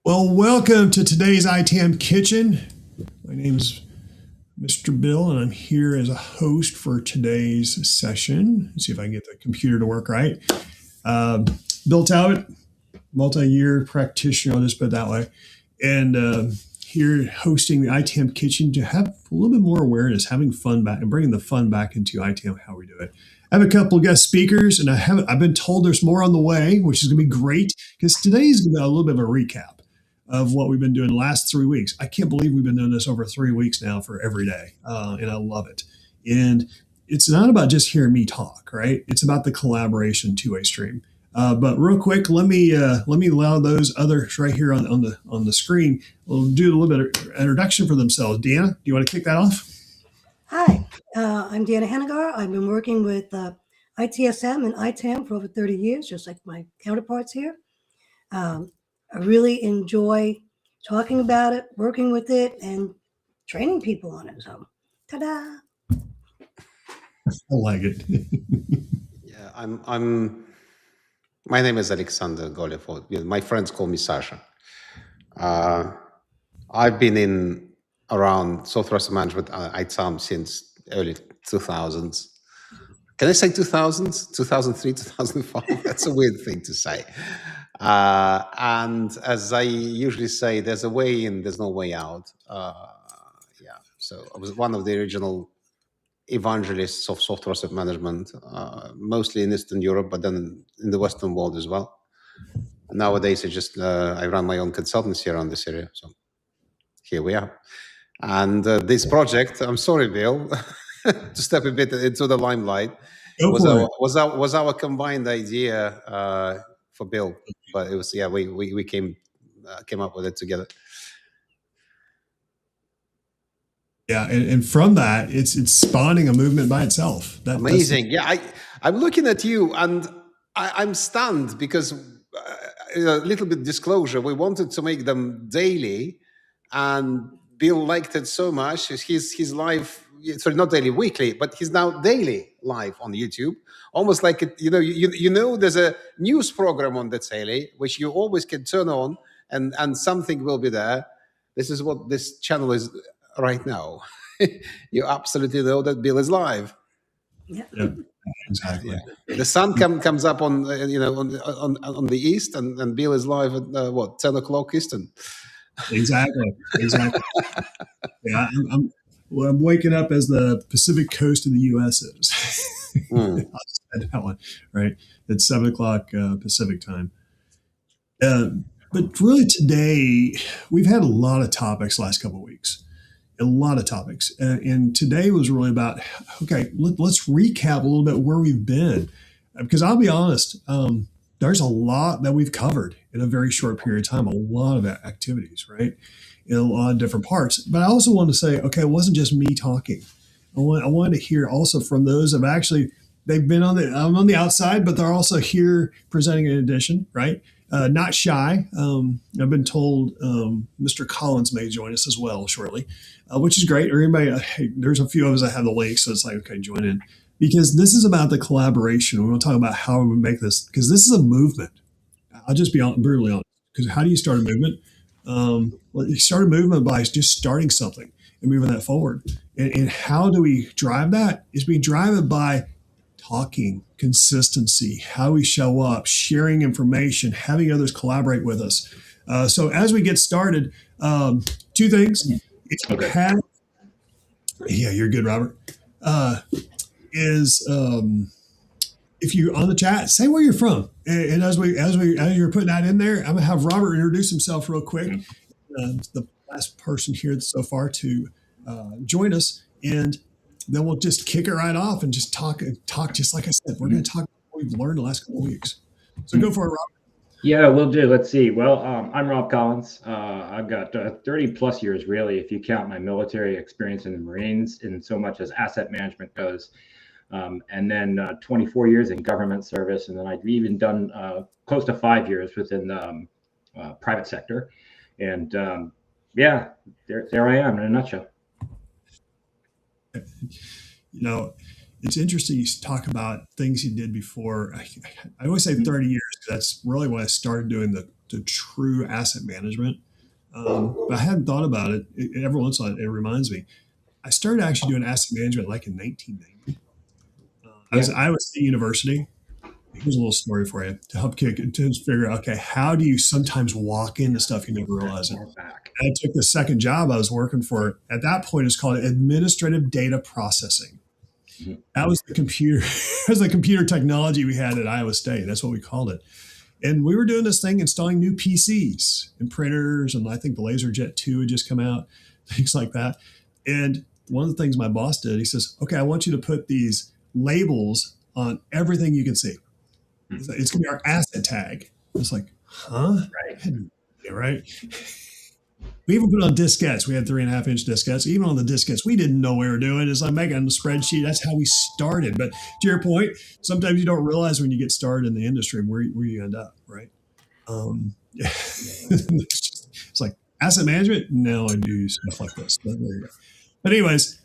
Well, welcome to today's ITAM Kitchen. My name's Mr. Bill, and I'm here as a host for today's session. Let's see if I can get the computer to work right. Bill Talbot, multi-year practitioner, I'll just put it that way, and here hosting the ITAM Kitchen to have a little bit more awareness, having fun back, and bringing the fun back into ITAM, how we do it. I have a couple of guest speakers, and I've been told there's more on the way, which is going to be great, because today's going to be a little bit of a recap of what we've been doing the last 3 weeks. I can't believe we've been doing this over 3 weeks now for every day, and I love it. And it's not about just hearing me talk, right? It's about the collaboration two-way stream. But real quick, let me allow those others right here on the screen. We'll do a little bit of introduction for themselves. Deanna, do you want to kick that off? Hi, I'm Deanna Hennigar. I've been working with ITSM and ITAM for over 30 years, just like my counterparts here. I really enjoy talking about it, working with it, and training people on it. So, ta-da! I like it. Yeah, my name is Alexander Golev. My friends call me Sasha. I've been around software asset management, ITAM, since early 2000s. Can I say 2000s? 2003, 2005? That's a weird thing to say. And as I usually say, there's a way in, there's no way out. So I was one of the original evangelists of software asset management, mostly in Eastern Europe, but then in the Western world as well. Nowadays, I run my own consultancy around this area. So here we are. And this project, I'm sorry, Bill, to step a bit into the limelight, was our combined idea for Bill. But it was, we came up with it together. Yeah, and from that, it's spawning a movement by itself. Amazing. I'm looking at you, and I'm stunned because a little bit disclosure. We wanted to make them daily, and Bill liked it so much. He's live, sorry, not daily, weekly, but he's now daily live on YouTube. Almost like there's a news program on the daily, which you always can turn on, and something will be there. This is what this channel is right now. You absolutely know that Bill is live. Yeah, exactly. Yeah. The sun comes up on the east, and Bill is live at 10 o'clock Eastern. Exactly. Yeah, I'm waking up as the Pacific coast of the U.S. is. I'll just add that one, right? It's 7 o'clock Pacific time. But really today, we've had a lot of topics last couple of weeks. A lot of topics. And today was really about, okay, let's recap a little bit where we've been. Because I'll be honest, there's a lot that we've covered in a very short period of time, a lot of activities, right? In a lot of different parts. But I also want to say, okay, it wasn't just me talking. I wanted to hear also from those of actually, they've been I'm on the outside, but they're also here presenting in addition, right? Not shy. I've been told Mr. Collins may join us as well shortly, which is great. Or anybody, there's a few of us that have the link, so it's like, okay, join in. Because this is about the collaboration. We're going to talk about how we make this, because this is a movement. I'll just be brutally honest. Because how do you start a movement? You start a movement by just starting something and moving that forward. And how do we drive that? Is we drive it by talking, consistency, how we show up, sharing information, having others collaborate with us. So as we get started, two things. Yeah, you're good, Robert. If you're on the chat, say where you're from. And as you're putting that in there, I'm gonna have Robert introduce himself real quick. The last person here so far to join us, and then we'll just kick it right off and just talk. Just like I said, we're going to talk about what we've learned the last couple of weeks. So go for it, Robert. Yeah, we'll do. Let's see. Well, I'm Rob Collins. I've got 30 plus years, really, if you count my military experience in the Marines, in so much as asset management goes. And then 24 years in government service. And then I've even done close to 5 years within the private sector. And there I am in a nutshell. It's interesting you talk about things you did before. I always say 30 years. That's really when I started doing the to true asset management. But I hadn't thought about it. Every once in a while, it reminds me. I started actually doing asset management like in 1990. I was at Iowa State University. Here's a little story for you to help to figure out, okay, how do you sometimes walk into stuff you never realize it? I took the second job I was working for. At that point, it's called administrative data processing. That was the computer. That was the computer technology we had at Iowa State. That's what we called it. And we were doing this thing, installing new PCs and printers, and I think the LaserJet 2 had just come out, things like that. And one of the things my boss did, he says, okay, I want you to put these labels on everything you can see. It's going to be our asset tag. It's like, huh? Right. Yeah, right. We even put on diskettes. We had 3.5-inch diskettes. Even on the diskettes, we didn't know what we were doing. It's like making a spreadsheet. That's how we started. But to your point, sometimes you don't realize when you get started in the industry where you end up, right? It's like asset management. Now I do stuff like this. But there you go. But anyways,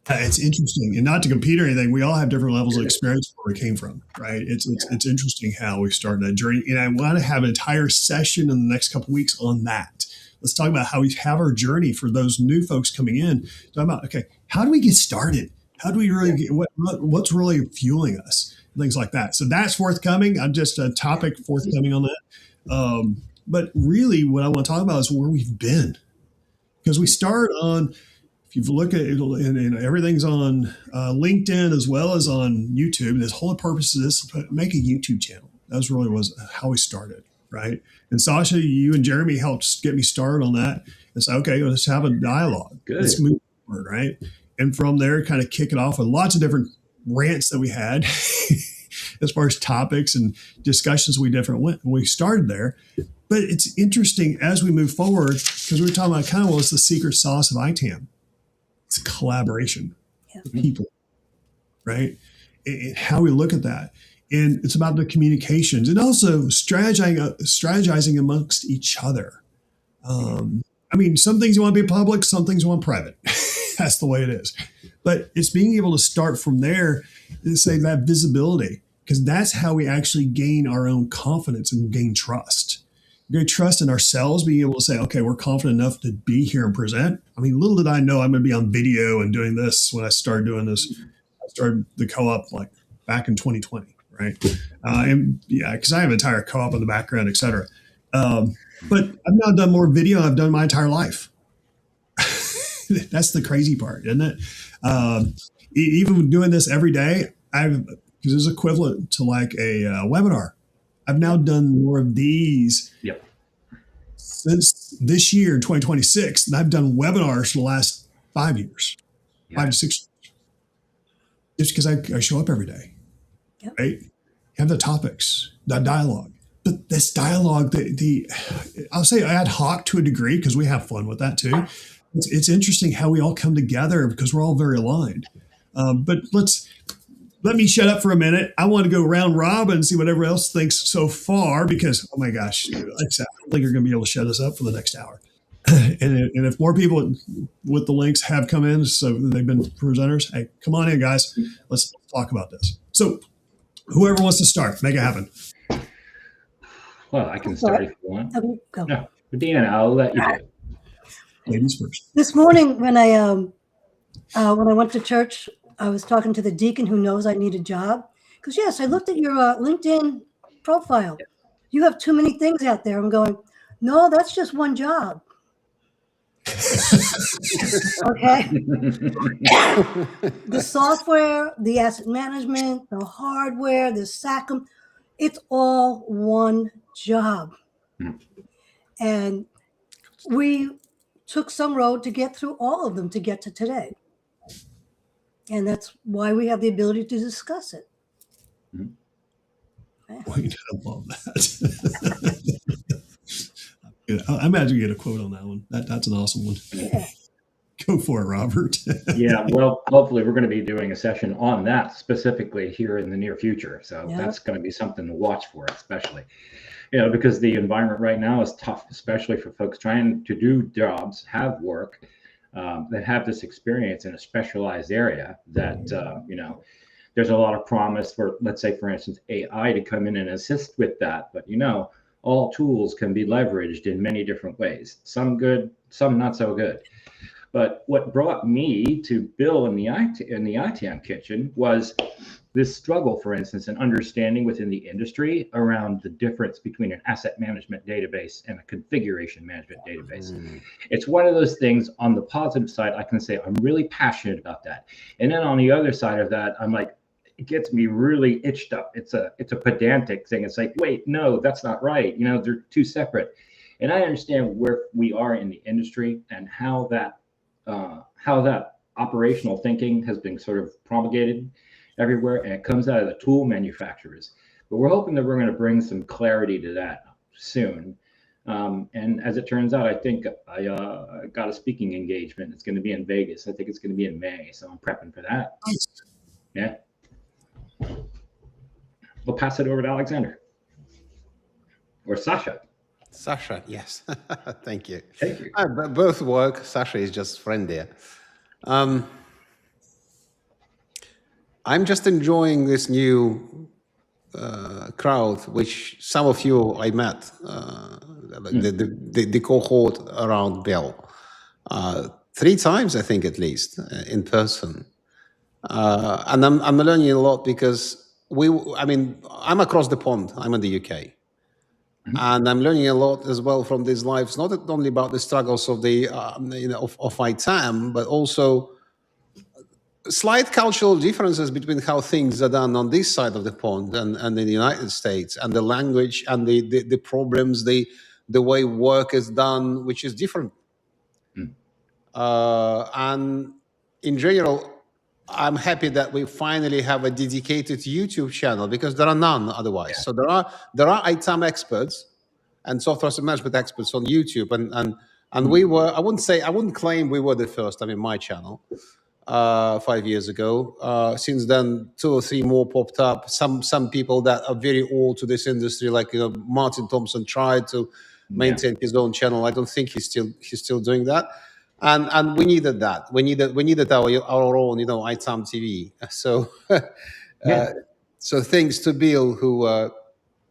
it's interesting, and not to compete or anything. We all have different levels of experience where we came from, right? It's interesting how we started that journey, and I want to have an entire session in the next couple of weeks on that. Let's talk about how we have our journey for those new folks coming in. Talk about, okay, how do we get started? How do we really get what's really fueling us? Things like that. So that's forthcoming. I'm just a topic forthcoming on that. But really, what I want to talk about is where we've been, because we start on. If you look at it, and everything's on LinkedIn as well as on YouTube. The whole purpose of this is make a YouTube channel. That was how we started, right? And Sasha, you and Jeremy helped get me started on that. And say, okay, let's have a dialogue. Good. Let's move forward, right? And from there, kind of kick it off with lots of different rants that we had as far as topics and discussions we started there. But it's interesting as we move forward, because we were talking about kind of what's the secret sauce of ITAM. It's collaboration with people, right? And how we look at that. And it's about the communications and also strategizing amongst each other. I mean, some things you want to be public, some things you want private. That's the way it is. But it's being able to start from there and say that visibility, because that's how we actually gain our own confidence and gain trust. Great trust in ourselves, being able to say, okay, we're confident enough to be here and present. I mean, little did I know I'm going to be on video and doing this when I started doing this. I started the co-op like back in 2020, right? And yeah, because I have an entire co-op in the background, et cetera. But I've now done more video than I've done my entire life. That's the crazy part, isn't it? Even doing this every day, because it's equivalent to like a webinar. I've now done more of these since this year, 2026, and I've done webinars for the last 5 years, 5 to 6 years. It's because I show up every day, right? Have the topics, that dialogue. But this dialogue, I'll say ad hoc to a degree, because we have fun with that too. It's interesting how we all come together because we're all very aligned. But let me shut up for a minute. I want to go round robin and see what everyone else thinks so far, because, oh my gosh, like I said, I don't think you're going to be able to shut us up for the next hour. And if more people with the links have come in, so they've been presenters, hey, come on in, guys. Let's talk about this. So whoever wants to start, make it happen. Well, I can start if you want. Go. No, Deanna, I'll let you do it. Ladies first. This morning when I went to church, I was talking to the deacon who knows I need a job. Because, yes, I looked at your LinkedIn profile. You have too many things out there. I'm going, no, that's just one job. Okay. The software, the asset management, the hardware, the SACM, it's all one job. And we took some road to get through all of them to get to today. And that's why we have the ability to discuss it. Wait, I love that. I imagine you get a quote on that one. That's an awesome one. Yeah. Go for it, Robert. Yeah, well, hopefully we're going to be doing a session on that specifically here in the near future. So that's going to be something to watch for, especially, because the environment right now is tough, especially for folks trying to do jobs, have work, that have this experience in a specialized area that, there's a lot of promise for, let's say, for instance, AI to come in and assist with that. But all tools can be leveraged in many different ways. Some good, some not so good. But what brought me to Bill in the ITAM Kitchen was this struggle, for instance, and understanding within the industry around the difference between an asset management database and a configuration management database. It's one of those things. On the positive side, I can say I'm really passionate about that. And then on the other side of that, I'm like, it gets me really itched up. It's a pedantic thing. It's like, wait, no, that's not right. They're two separate. And I understand where we are in the industry and how that operational thinking has been sort of promulgated everywhere, and it comes out of the tool manufacturers. But we're hoping that we're going to bring some clarity to that soon. And as it turns out, I think I got a speaking engagement. It's going to be in Vegas. I think it's going to be in May, so I'm prepping for that. Nice. Yeah. We'll pass it over to Alexander or Sasha. Sasha, yes. Thank you. Thank you. Both work. Sasha is just friendlier. I'm just enjoying this new crowd, which some of you I met, the cohort around Bill, 3 times, I think, at least, in person. And I'm learning a lot because I'm across the pond. I'm in the UK. And I'm learning a lot as well from these lives, not only about the struggles of the of ITAM, but also slight cultural differences between how things are done on this side of the pond and in the United States, and the language and the problems, the way work is done, which is different. And in general, I'm happy that we finally have a dedicated YouTube channel, because there are none otherwise. Yeah. So there are ITAM experts and software management experts on YouTube, and we were, I wouldn't claim we were the first. My channel 5 years ago. Since then, 2 or 3 more popped up. Some people that are very old to this industry, like Martin Thompson, tried to maintain his own channel. I don't think he's still doing that. And we needed that. We needed our own, ITAM TV. So, so thanks to Bill, who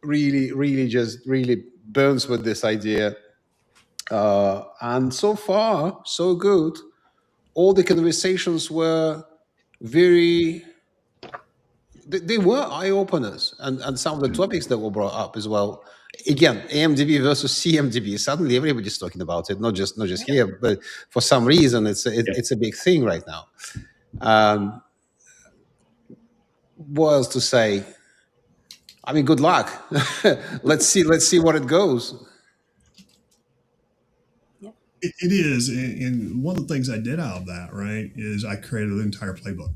really burns with this idea. And so far, so good. All the conversations were they were eye openers, and some of the topics that were brought up as well. Again, AMDB versus CMDB. Suddenly, everybody's talking about it. Not just here, but for some reason, it's a big thing right now. What else to say? Good luck. Let's see where it goes. It is, and one of the things I did out of that, right, is I created an entire playbook.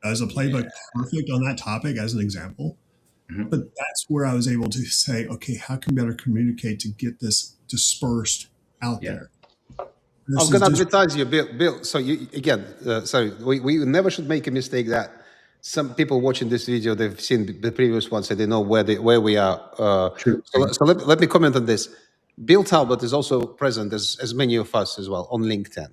As a playbook, perfect on that topic as an example. But that's where I was able to say, okay, how can we better communicate to get this dispersed out there? I'm going to advertise you, Bill. So you again, sorry, we never should make a mistake that some people watching this video, they've seen the previous one, so they know where we are. So let me comment on this. Bill Talbot is also present, as many of us as well, on LinkedIn.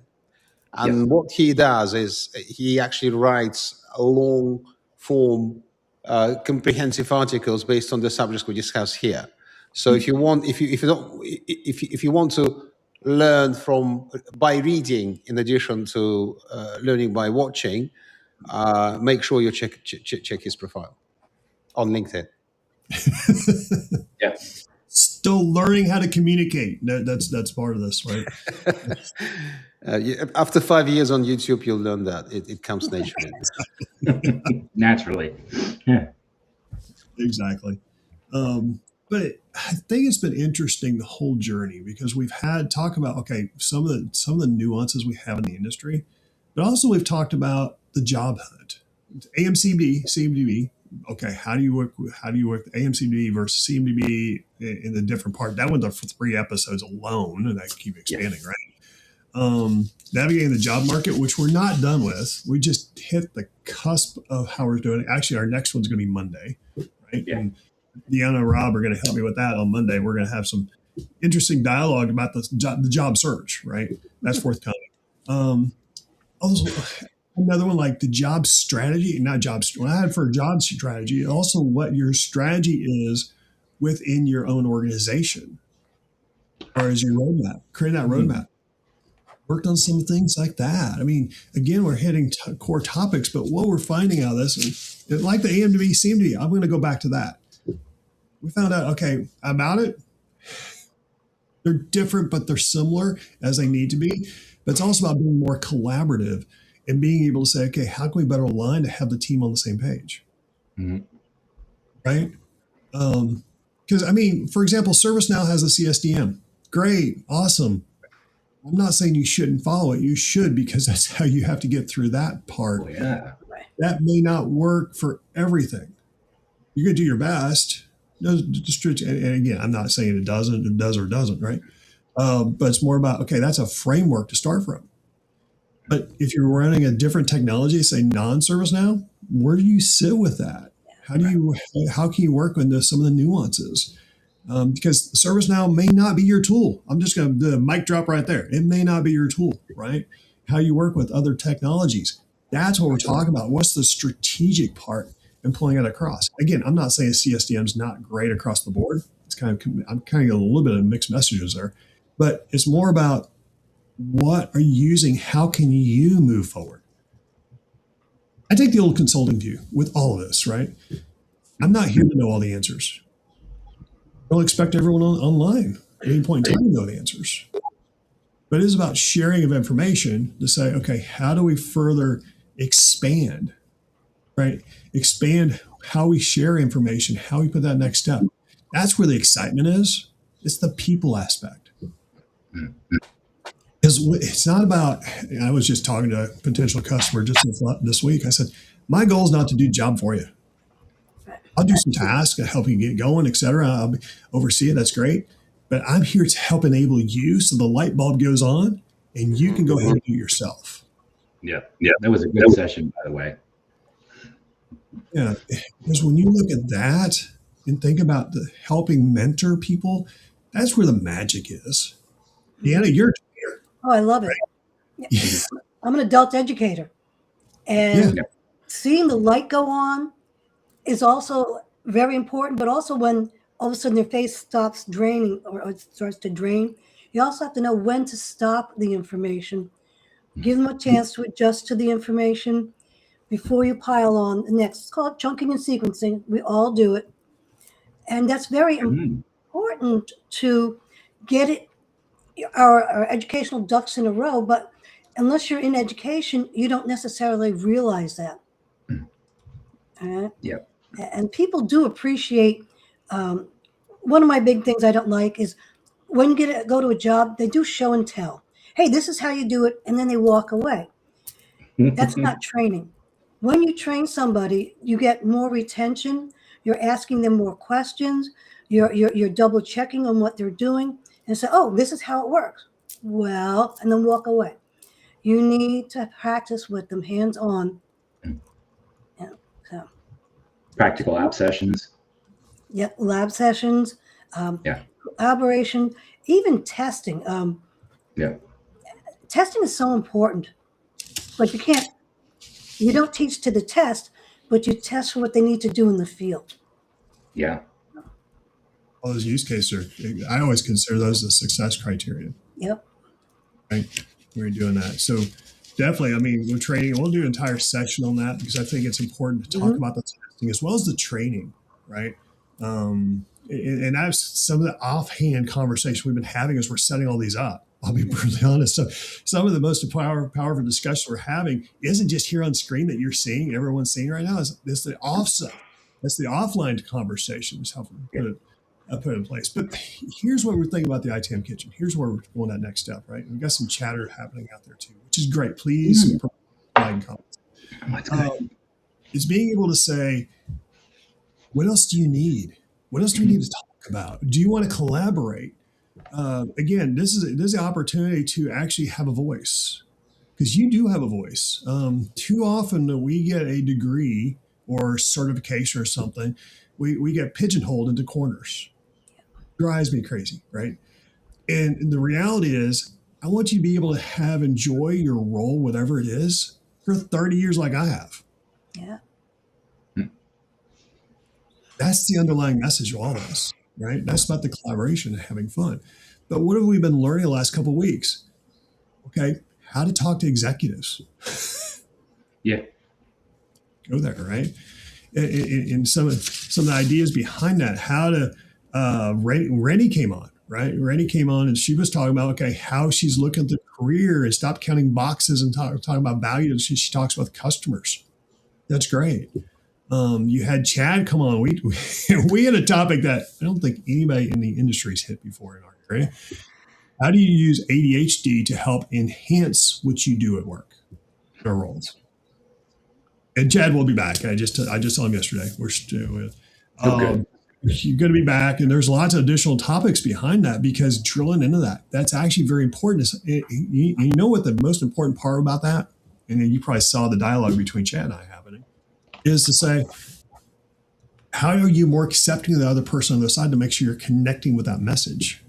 And what he does is he actually writes a long form, comprehensive articles based on the subjects we discuss here. So if you want to learn by reading in addition to learning by watching, make sure you check his profile on LinkedIn. Yeah. Still learning how to communicate. That's part of this, right? After 5 years on YouTube, you'll learn that it comes naturally. Naturally, yeah, exactly. But I think it's been interesting, the whole journey, because we've had talk about some of the nuances we have in the industry, but also we've talked about the job hunt, AMCD, CMDB. Okay, how do you work the AMCD versus CMDB in the different part? That went up for 3 episodes alone, and I keep expanding, right? Navigating the job market, which we're not done with. We just hit the cusp of how we're doing it. Actually, our next one's going to be Monday, right? Yeah. And Deanna and Rob are going to help me with that on Monday. We're going to have some interesting dialogue about the job search, right? That's forthcoming. Also, another one like the job strategy, not job. When I had for a job strategy, also what your strategy is within your own organization, or as your roadmap, create that roadmap. Worked on some things like that. I mean, again, we're hitting core topics, but what we're finding out of this, and like the AMDB, CMDB, I'm going to go back to that. We found out, okay, about it. They're different, but they're similar as they need to be. But it's also about being more collaborative and being able to say, okay, how can we better align to have the team on the same page? Right? Because, I mean, for example, ServiceNow has a CSDM. Great, awesome. I'm not saying you shouldn't follow it. You should, because that's how you have to get through that part. Oh, yeah. That may not work for everything. You're going to do your best. And again, I'm not saying it doesn't, it does or doesn't, right? But it's more about, okay, that's a framework to start from. But if you're running a different technology, say non-ServiceNow, where do you sit with that? How can you work on some of the nuances? Because ServiceNow may not be your tool. I'm just going to do a mic drop right there. It may not be your tool, right? How you work with other technologies. That's what we're talking about. What's the strategic part and pulling it across? Again, I'm not saying CSDM is not great across the board. I'm kind of getting a little bit of mixed messages there, but it's more about what are you using? How can you move forward? I take the old consulting view with all of this, right? I'm not here to know all the answers. Don't expect everyone online at any point in time to know the answers. But it is about sharing of information to say, okay, how do we further expand, right? Expand how we share information, how we put that next step. That's where the excitement is. It's the people aspect. Because it's not about, I was just talking to a potential customer just this week. I said, my goal is not to do the job for you. I'll do some tasks, help you get going, et cetera. I'll oversee it. That's great. But I'm here to help enable you so the light bulb goes on and you can go ahead and do it yourself. Yeah. That was a good session, by the way. Yeah. Because when you look at that and think about the helping mentor people, that's where the magic is. Deanna, you're here. Oh, I love it. Right? Yeah. I'm an adult educator. And seeing the light go on is also very important, but also when all of a sudden their face stops draining or it starts to drain, you also have to know when to stop the information, give them a chance to adjust to the information before you pile on the next. It's called chunking and sequencing. We all do it. And that's very important to get our educational ducks in a row, but unless you're in education, you don't necessarily realize that. Yep. And people do appreciate, one of my big things I don't like is when you go to a job, they do show and tell. Hey, this is how you do it. And then they walk away. That's not training. When you train somebody, you get more retention. You're asking them more questions. You're double checking on what they're doing and say, oh, this is how it works. Well, and then walk away. You need to practice with them hands-on. So. Practical lab sessions. Yep, lab sessions, collaboration, even testing. Testing is so important, but you don't teach to the test, but you test for what they need to do in the field. Yeah. All those use cases I always consider those the success criteria. Yep. Right. We're doing that. So definitely, I mean, we're training. We'll do an entire session on that because I think it's important to talk about the testing as well as the training, right? And that's some of the offhand conversation we've been having as we're setting all these up. I'll be brutally honest. So some of the most powerful discussions we're having isn't just here on screen that you're seeing, everyone's seeing right now. It's the offsite. That's the offline conversations, how we put it in place. But here's what we're thinking about the ITAM Kitchen. Here's where we're going that next step, right? We've got some chatter happening out there too, which is great. Please provide comments. That's good. It's being able to say, what else do you need? What else do we need to talk about? Do you want to collaborate? Again, this is the opportunity to actually have a voice, because you do have a voice. Too often when we get a degree or certification or something, we get pigeonholed into corners. Drives me crazy, right? And the reality is, I want you to be able to enjoy your role, whatever it is, for 30 years like I have. Yeah. That's the underlying message of all this, right? That's about the collaboration and having fun. But what have we been learning the last couple of weeks? Okay, how to talk to executives. Yeah. Go there, right? In some of the ideas behind that, how to Rennie came on, right? Rennie came on and she was talking about, okay, how she's looking at the career and stop counting boxes and talking about value. She talks about customers. That's great. You had Chad come on. We had a topic that I don't think anybody in the industry's hit before in our area. How do you use ADHD to help enhance what you do at work, our roles? And Chad will be back. I just saw him yesterday. We're still Okay. You're going to be back, and there's lots of additional topics behind that because drilling into that's actually very important. You know what the most important part about that, and then you probably saw the dialogue between Chad and I happening, is to say, how are you more accepting of the other person on the side to make sure you're connecting with that message?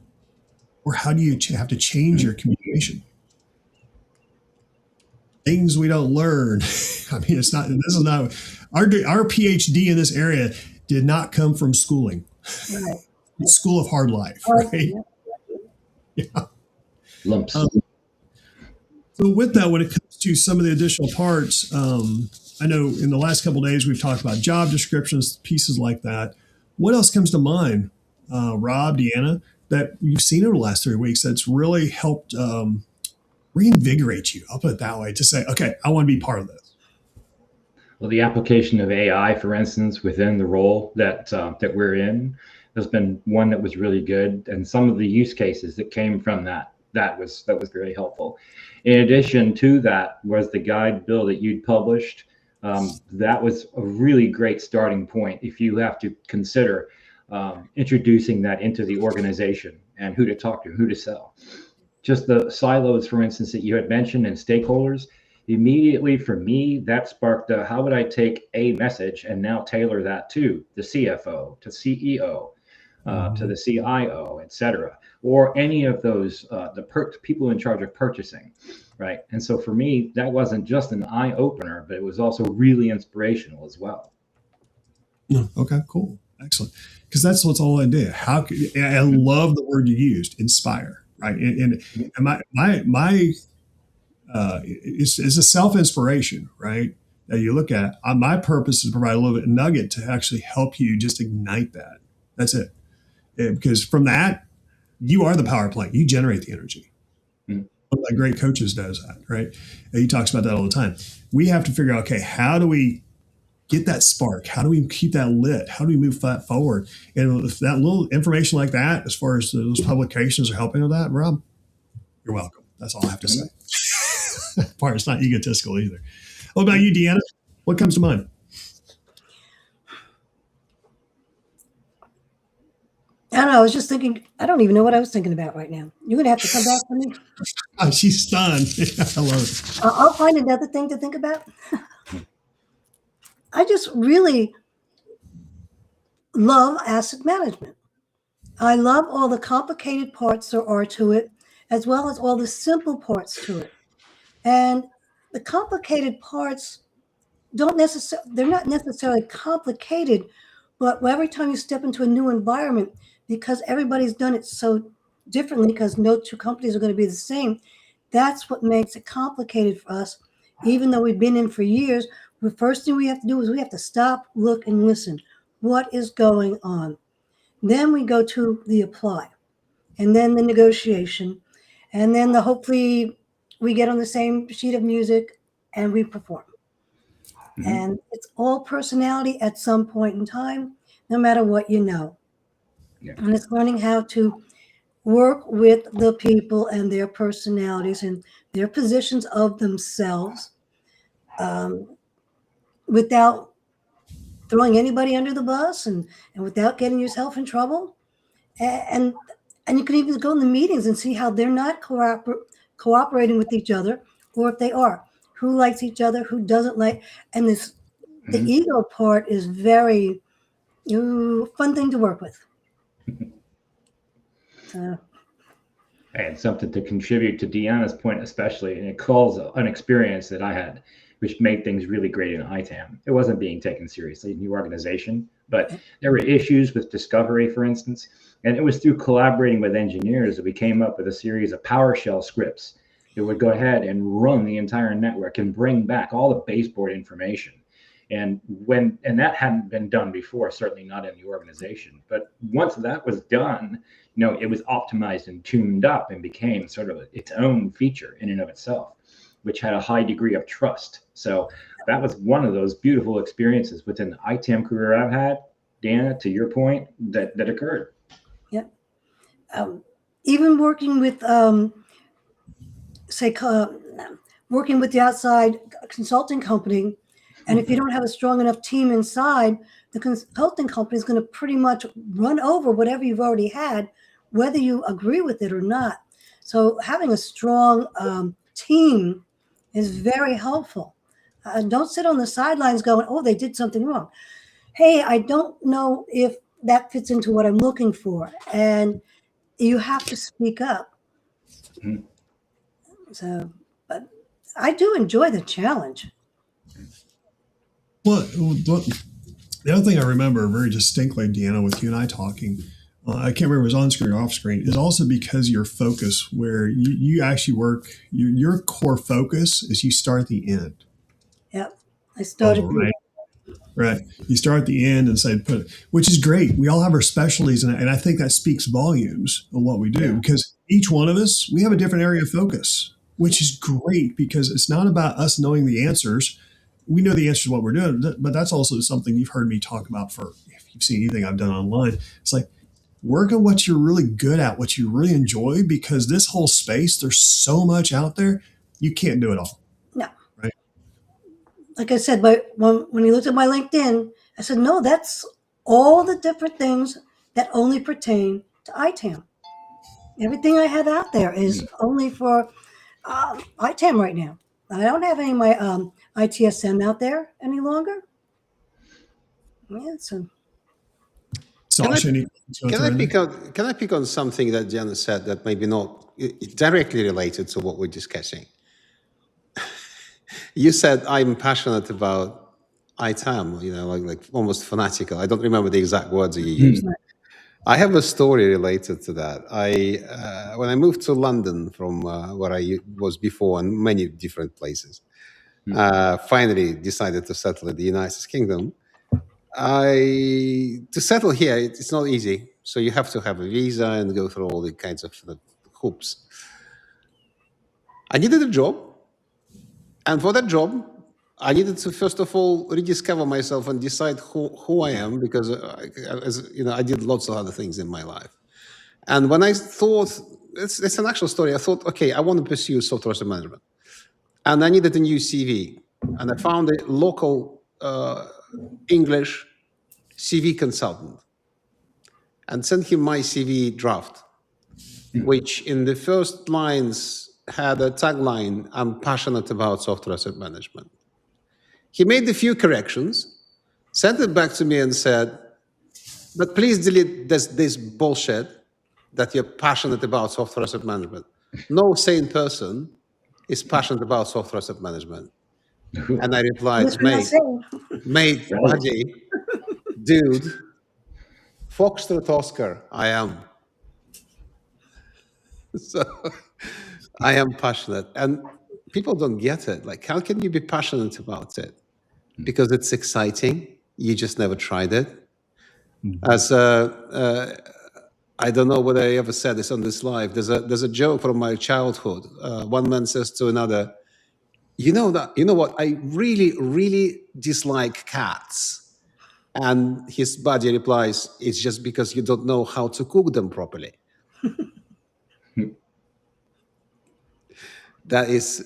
Or how do you have to change your communication? Things we don't learn. I mean, this is not, our PhD in this area did not come from schooling. Right. School of hard life, right? Yeah. Lumps. So with that, when it comes to some of the additional parts, I know in the last couple of days, we've talked about job descriptions, pieces like that. What else comes to mind, Rob, Deanna, that you've seen over the last 3 weeks that's really helped reinvigorate you? I'll put it that way, to say, okay, I want to be part of this. Well, the application of AI, for instance, within the role that we're in, has been one that was really good, and some of the use cases that came from that was very helpful. In addition to that was the guide, Bill, that you'd published. That was a really great starting point if you have to consider introducing that into the organization and who to talk to, who to sell. Just the silos, for instance, that you had mentioned, and stakeholders, immediately for me, that sparked how would I take a message and now tailor that to the CFO, to CEO, to the CIO, et cetera, or any of those, people in charge of purchasing, right? And so for me, that wasn't just an eye opener, but it was also really inspirational as well. Okay, cool. Excellent. Because that's what's all I did. I love the word you used, inspire, right? And it's a self-inspiration, right? That you look at. My purpose is to provide a little bit of nugget to actually help you just ignite that. That's it. Because from that, you are the power plant. You generate the energy. One of my great coaches does that, right? And he talks about that all the time. We have to figure out, okay, how do we get that spark? How do we keep that lit? How do we move that forward? And if that little information like that, as far as those publications are helping with that, Rob, you're welcome. That's all I have to say. Part, it's not egotistical either. What about you, Deanna? What comes to mind? I don't know. I was just thinking, I don't even know what I was thinking about right now. You're going to have to come back to me. Oh, she's stunned. I love it. I'll find another thing to think about. I just really love asset management. I love all the complicated parts there are to it, as well as all the simple parts to it. And the complicated parts they're not necessarily complicated, but every time you step into a new environment, because everybody's done it so differently, because no two companies are going to be the same, that's what makes it complicated for us. Even though we've been in for years, the first thing we have to do is we have to stop, look, and listen. What is going on? Then we go to the apply, and then the negotiation, and then hopefully we get on the same sheet of music and we perform. Mm-hmm. And it's all personality at some point in time, no matter what you know. Yeah. And it's learning how to work with the people and their personalities and their positions of themselves without throwing anybody under the bus and without getting yourself in trouble. And you can even go in the meetings and see how they're not cooperating with each other, or if they are, who likes each other, who doesn't like. And the ego part is very fun thing to work with. I had something to contribute to Deanna's point, especially, and it calls an experience that I had which made things really great in ITAM. It wasn't being taken seriously, new organization, but there were issues with discovery, for instance. And it was through collaborating with engineers that we came up with a series of PowerShell scripts that would go ahead and run the entire network and bring back all the baseboard information. And that hadn't been done before, certainly not in the organization. But once that was done, it was optimized and tuned up and became sort of its own feature in and of itself, which had a high degree of trust. So that was one of those beautiful experiences within the ITAM career I've had, Deanna, to your point, that occurred. Yep. Even working with, working with the outside consulting company, and if you don't have a strong enough team inside, the consulting company is going to pretty much run over whatever you've already had, whether you agree with it or not. So having a strong team is very helpful. Don't sit on the sidelines going, oh, they did something wrong. Hey, I don't know if that fits into what I'm looking for. And you have to speak up. Mm-hmm. So, but I do enjoy the challenge. Well, the other thing I remember very distinctly, Deanna, with you and I talking, I can't remember if it was on screen or off screen, is also because your focus, where you actually work, your core focus is you start at the end. Yep. I started. Right. You start at the end and say, which is great. We all have our specialties. And I think that speaks volumes of what we do, because each one of us, we have a different area of focus, which is great because it's not about us knowing the answers. We know the answer to what we're doing, but that's also something you've heard me talk about if you've seen anything I've done online. It's like, work on what you're really good at, what you really enjoy, because this whole space, there's so much out there, you can't do it all. No. Right. Like I said, but when you looked at my LinkedIn, I said, no, that's all the different things that only pertain to ITAM. Everything I have out there is only for ITAM right now. I don't have any of my ITSM out there any longer. Yeah, so. Sasha, can I pick on something that Deanna said that maybe not directly related to what we're discussing? You said I'm passionate about ITAM, like almost fanatical. I don't remember the exact words you used. I have a story related to that. When I moved to London from where I was before and many different places, finally decided to settle in the United Kingdom. To settle here, it's not easy. So you have to have a visa and go through all the kinds of hoops. I needed a job. And for that job, I needed to, first of all, rediscover myself and decide who I am, because I did lots of other things in my life. And when I thought, it's an actual story, I thought, okay, I want to pursue software asset management. And I needed a new CV. And I found a local English CV consultant and sent him my CV draft, which in the first lines had a tagline, I'm passionate about software asset management. He made a few corrections, sent it back to me and said, but please delete this bullshit that you're passionate about software asset management. No sane person is passionate about software asset management. And I replied, mate, buddy, dude, Foxtrot Oscar, I am. So I am passionate. And people don't get it. Like, how can you be passionate about it? Because it's exciting. You just never tried it. As I don't know whether I ever said this on this live. There's a joke from my childhood. One man says to another, you know what? I really, really dislike cats. And his buddy replies, it's just because you don't know how to cook them properly. That is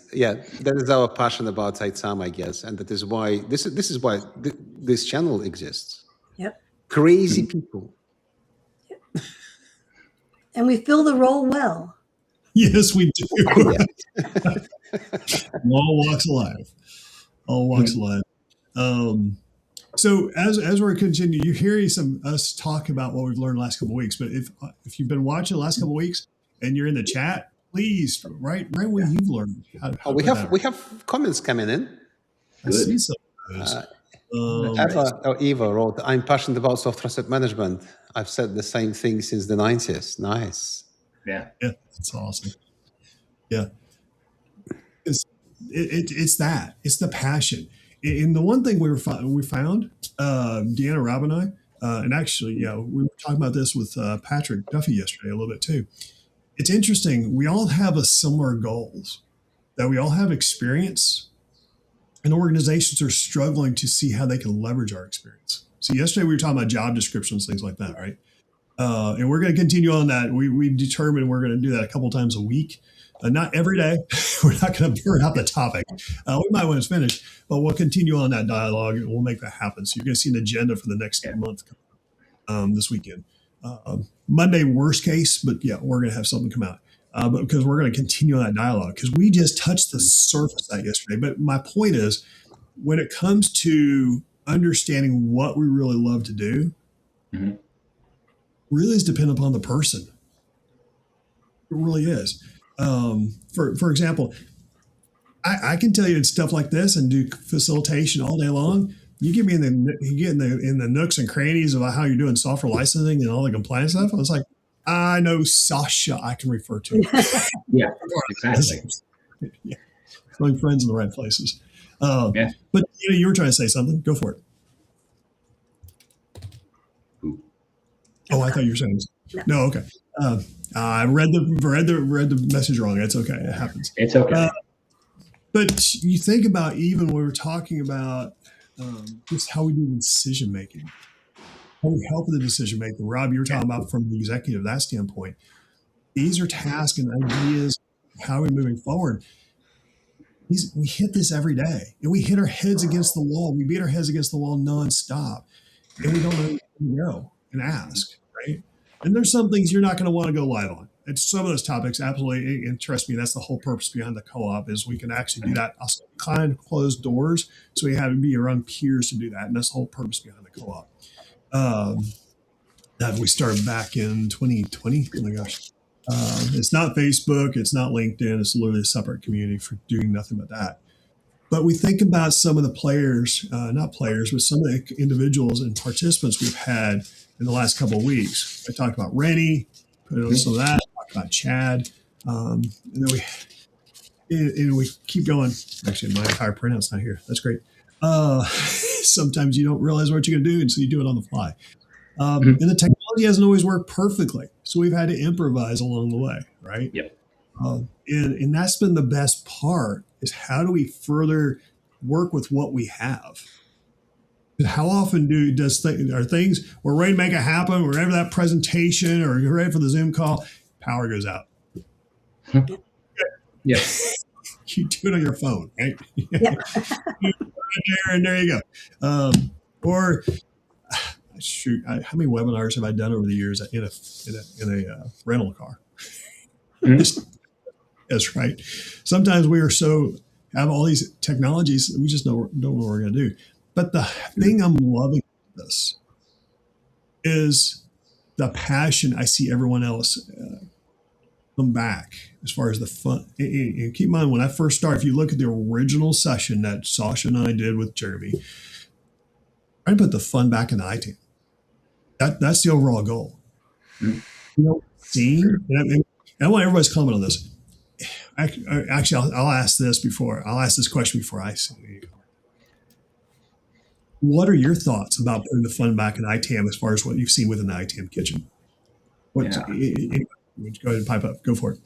our passion about ITAM, I guess, and that is why this is why this channel exists. Yep. Crazy people. Yep. And we fill the role well. Yes, we do. All walks of life. All walks of life. So as we're continuing, you're hearing us talk about what we've learned the last couple of weeks. But if you've been watching the last couple of weeks and you're in the chat, please write what you've learned. We have comments coming in. I see some of those. Eva wrote, I'm passionate about software asset management. I've said the same thing since the 90s. Nice. Yeah. Yeah, that's awesome. Yeah. It's that. It's the passion. And the one thing we found, Deanna, Rob, and I, and actually, we were talking about this with Patrick Duffy yesterday a little bit too. It's interesting. We all have a similar goals, that we all have experience, and organizations are struggling to see how they can leverage our experience. So yesterday we were talking about job descriptions, things like that, right? And we're going to continue on that. We determined we're going to do that a couple times a week. Not every day. We're not going to burn out the topic. We might when it's finished, but we'll continue on that dialogue and we'll make that happen. So you're going to see an agenda for the next month this weekend. Monday, worst case, but yeah, we're going to have something come out. But because we're going to continue on that dialogue, because we just touched the surface of that yesterday. But my point is, when it comes to understanding what we really love to do, really is dependent upon the person. It really is. For example, I can tell you stuff like this and do facilitation all day long. You get me in the nooks and crannies of how you're doing software licensing and all the compliance stuff. I was like, I know Sasha I can refer to. Yeah, exactly. Yeah. Throwing friends in the right places. Yeah. But you were trying to say something. Go for it. Oh, I thought you were saying this. No, okay. I read the message wrong. It's okay. It happens. It's okay. But you think about, even when we were talking about just how we do decision making, how we help with the decision making. Rob, you were talking about from the executive, that standpoint. These are tasks and ideas. How are we moving forward? We hit this every day, and we hit our heads against the wall. We beat our heads against the wall nonstop, and we don't know where to go and ask, right? And there's some things you're not going to want to go live on. And some of those topics absolutely interest me. That's the whole purpose behind the co-op, is we can actually do that. Also, behind closed doors, so we have to be around peers to do that, and that's the whole purpose behind the co-op. That we started back in 2020. Oh my gosh. It's not Facebook, it's not LinkedIn, it's literally a separate community for doing nothing but that. But we think about some of the players, not players, but some of the individuals and participants we've had in the last couple of weeks. I talked about Rennie, put on some of that, talked about Chad, and then we keep going. Actually, my entire printout's not here. That's great. Sometimes you don't realize what you're going to do, and so you do it on the fly. And the technology hasn't always worked perfectly, so we've had to improvise along the way, right? Yep. And that's been the best part, is how do we further work with what we have? And how often are things, we're ready to make it happen, we're ready for that presentation, or you're ready for the Zoom call, power goes out. Yeah. You do it on your phone, right? Yeah. And there you go. Or shoot, how many webinars have I done over the years in a rental car? That's right. Sometimes we have all these technologies that we just don't know what we're going to do. But the thing I'm loving about this is the passion I see everyone else come back as far as the fun. And keep in mind, when I first started, if you look at the original session that Sasha and I did with Jeremy, I put the fun back in the ITAM. That's the overall goal. Seeing, and I want everybody's comment on this. Actually, I'll ask this question before I say it. What are your thoughts about putting the fun back in ITAM as far as what you've seen within the ITAM Kitchen? Go ahead and pipe up. Go for it.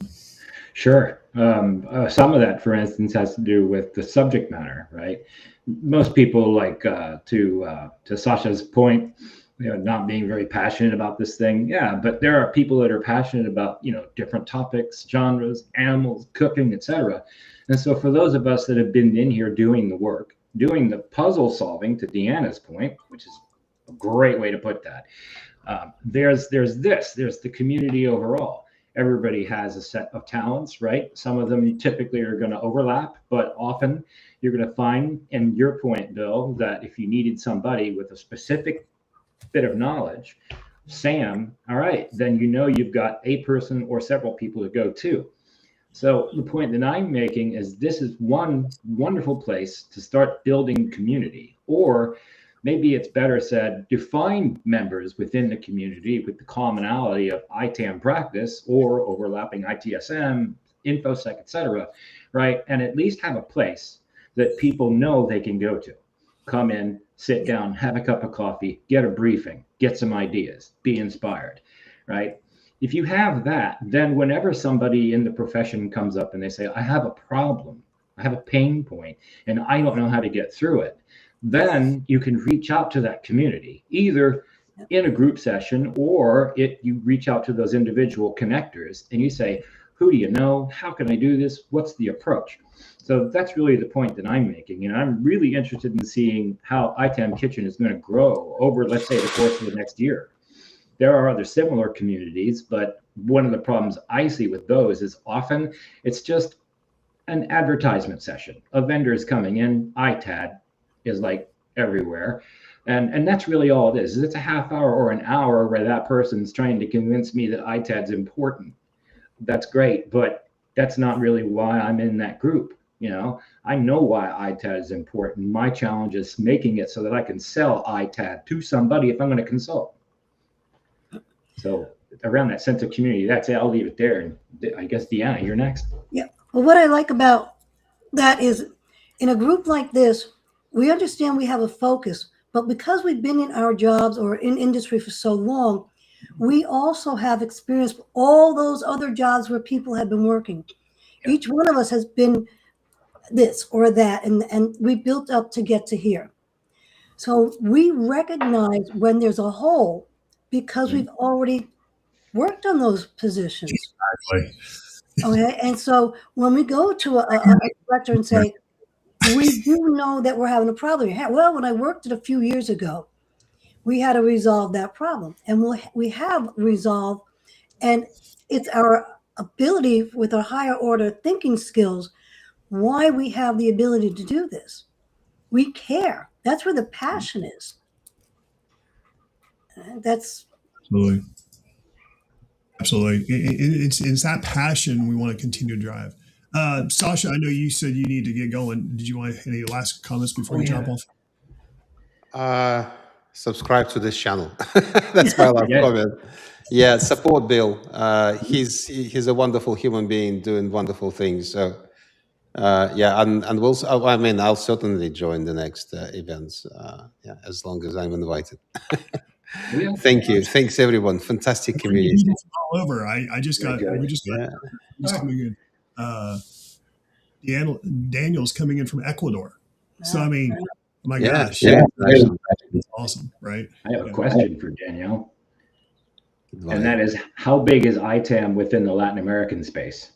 Sure. Some of that, for instance, has to do with the subject matter, right? Most people, like to Sasha's point, not being very passionate about this thing. Yeah, but there are people that are passionate about, different topics, genres, animals, cooking, etc. And so for those of us that have been in here doing the work, doing the puzzle solving, to Deanna's point, which is a great way to put that, there's the community overall. Everybody has a set of talents, right? Some of them typically are going to overlap, but often you're going to find, and your point, Bill, that if you needed somebody with a specific bit of knowledge, Sam, all right, then you've got a person or several people to go to. So the point that I'm making is this is one wonderful place to start building community, or maybe it's better said, define members within the community with the commonality of ITAM practice or overlapping ITSM, InfoSec, et cetera, right? And at least have a place that people know they can go to. Come in, sit down, have a cup of coffee, get a briefing, get some ideas, be inspired, right? If you have that, then whenever somebody in the profession comes up and they say, I have a problem, I have a pain point, and I don't know how to get through it, then you can reach out to that community, either in a group session or you reach out to those individual connectors and you say, who do you know? How can I do this? What's the approach? So that's really the point that I'm making. And I'm really interested in seeing how ITAM Kitchen is going to grow over, let's say, the course of the next year. There are other similar communities, but one of the problems I see with those is often it's just an advertisement session of vendors coming in. ITAD is like everywhere. And that's really all it is. It's a half hour or an hour where that person's trying to convince me that ITAD's important. That's great, but that's not really why I'm in that group. You know, I know why ITAD is important. My challenge is making it so that I can sell ITAD to somebody if I'm going to consult. So around that sense of community, that's it. I'll leave it there. And I guess, Deanna, you're next. Yeah. Well, what I like about that is in a group like this, we understand we have a focus, but because we've been in our jobs or in industry for so long, we also have experienced all those other jobs where people have been working. Each one of us has been this or that, and we built up to get to here. So we recognize when there's a hole because we've already worked on those positions. Exactly. Okay, and so when we go to a director and say, we do know that we're having a problem. Well, when I worked it a few years ago, we had to resolve that problem, and we have resolved, and it's our ability with our higher order thinking skills why we have the ability to do this. We care. That's where the passion is. That's absolutely. It's that passion we want to continue to drive. Sasha, I know you said you need to get going. Did you want any last comments before you jump off? Subscribe to this channel. That's my last comment. Yeah, support Bill. He's a wonderful human being doing wonderful things. So yeah, and we'll. I mean, I'll certainly join the next events. Yeah, as long as I'm invited. Thank you. Thanks everyone. Fantastic community. All over. We just got coming in. Daniel's coming in from Ecuador. So I mean, oh my gosh. Yeah. It's awesome, right? I have a question for Danielle. And that is, how big is ITAM within the Latin American space?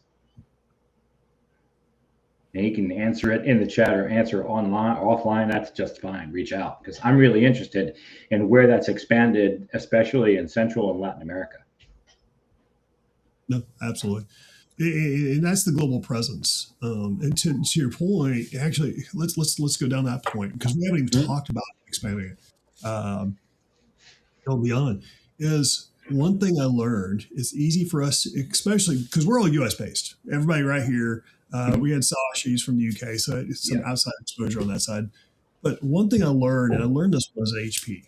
And you can answer it in the chat or answer online, offline. That's just fine. Reach out, because I'm really interested in where that's expanded, especially in Central and Latin America. No, absolutely. And that's the global presence. And to your point, actually, let's go down that point, because we haven't even talked about expanding it. Go beyond is one thing I learned. It's easy for us, especially because we're all U.S. based. Everybody right here. We had Sasha, he's from the UK, so it's some outside exposure on that side. But one thing I learned, and I learned this was at HP.